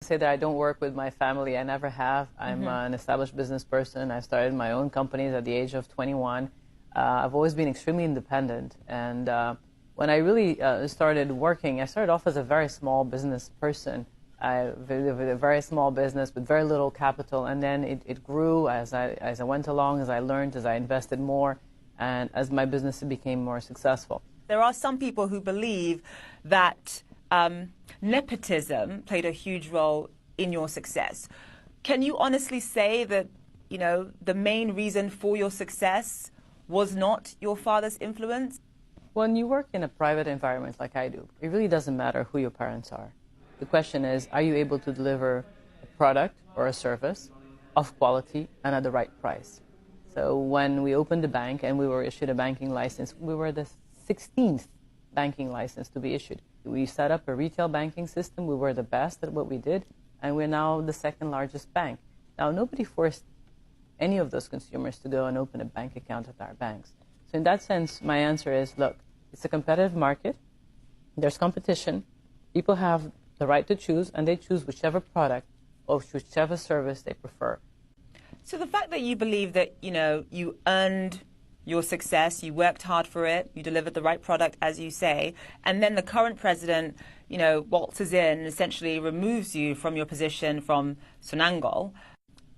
Say that I don't work with my family. I never have. I'm an established business person. I started my own companies at the age of 21. I've always been extremely independent. And when I really started working, I started off as a very small business person. With a very small business with very little capital, and then it grew as I went along, as I learned, as I invested more, and as my business became more successful. There are some people who believe that nepotism played a huge role in your success. Can you honestly say that, you know, the main reason for your success was not your father's influence? When you work in a private environment like I do, it really doesn't matter who your parents are. The question is, are you able to deliver a product or a service of quality and at the right price? So when we opened the bank and we were issued a banking license, we were the 16th banking license to be issued. We set up a retail banking system. We were the best at what we did, and we're now the second largest bank. Now, nobody forced any of those consumers to go and open a bank account at our banks. So in that sense, my answer is, look, it's a competitive market. There's competition. People have the right to choose, and they choose whichever product or whichever service they prefer. So the fact that you believe that, you know, you earned your success, you worked hard for it, you delivered the right product, as you say, and then the current president, you know, waltzes in and essentially removes you from your position from Sonangol.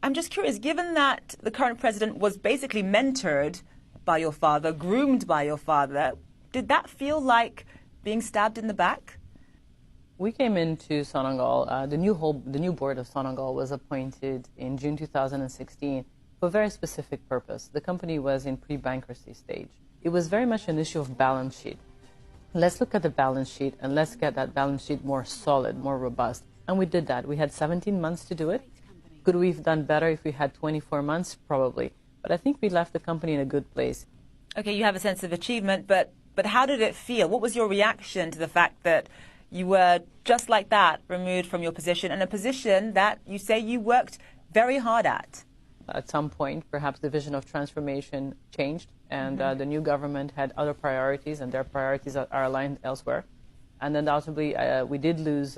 I'm just curious, given that the current president was basically mentored by your father, groomed by your father, did that feel like being stabbed in the back? We came into Sonangol, the new board of Sonangol was appointed in June 2016 for a very specific purpose. The company was in pre-bankruptcy stage. It was very much an issue of balance sheet. Let's look at the balance sheet and let's get that balance sheet more solid, more robust. And we did that. We had 17 months to do it. Could we have done better if we had 24 months? Probably. But I think we left the company in a good place. Okay, you have a sense of achievement, but how did it feel? What was your reaction to the fact that you were just like that removed from your position, and a position that you say you worked very hard at? At some point, perhaps the vision of transformation changed, and the new government had other priorities, and their priorities are aligned elsewhere. And undoubtedly, we did lose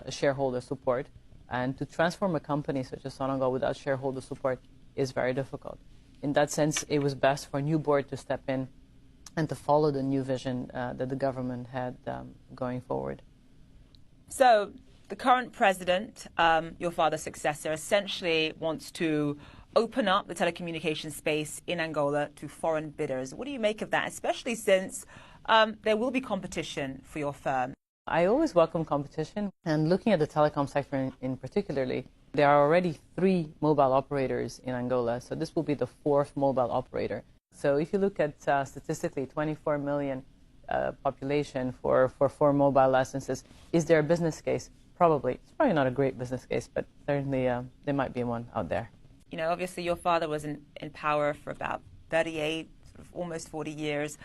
shareholder support, and to transform a company such as Sonangol without shareholder support is very difficult. In that sense, it was best for a new board to step in and to follow the new vision that the government had going forward. So the current president, your father's successor, essentially wants to open up the telecommunications space in Angola to foreign bidders. What do you make of that, especially since there will be competition for your firm? I always welcome competition, and looking at the telecom sector in particularly, there are already 3 mobile operators in Angola, so this will be the 4th mobile operator. So if you look at statistically 24 million population for 4 mobile licenses, is there a business case? Probably. It's probably not a great business case, but certainly there might be one out there. You know, obviously your father was in power for about 38, sort of almost 40 years.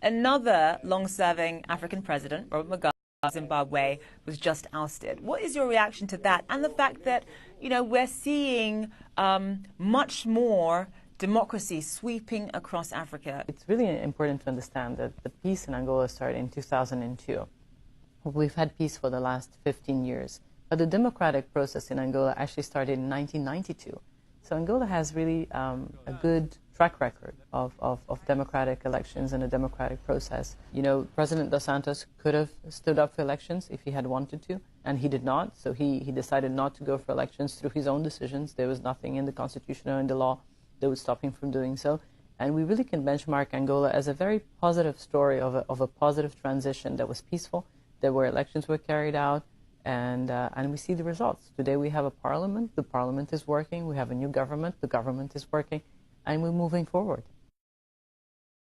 Another long-serving African president, Robert Mugabe, of Zimbabwe, was just ousted. What is your reaction to that and the fact that, you know, we're seeing much more democracy sweeping across Africa? It's really important to understand that the peace in Angola started in 2002. We've had peace for the last 15 years. But the democratic process in Angola actually started in 1992. So Angola has really a good track record of democratic elections and a democratic process. You know, President dos Santos could have stood up for elections if he had wanted to, and he did not. So he decided not to go for elections through his own decisions. There was nothing in the constitution or in the law that would stop him from doing so. And we really can benchmark Angola as a very positive story of a positive transition that was peaceful, that where elections were carried out, and we see the results. Today we have a parliament. The parliament is working. We have a new government. The government is working, and we're moving forward.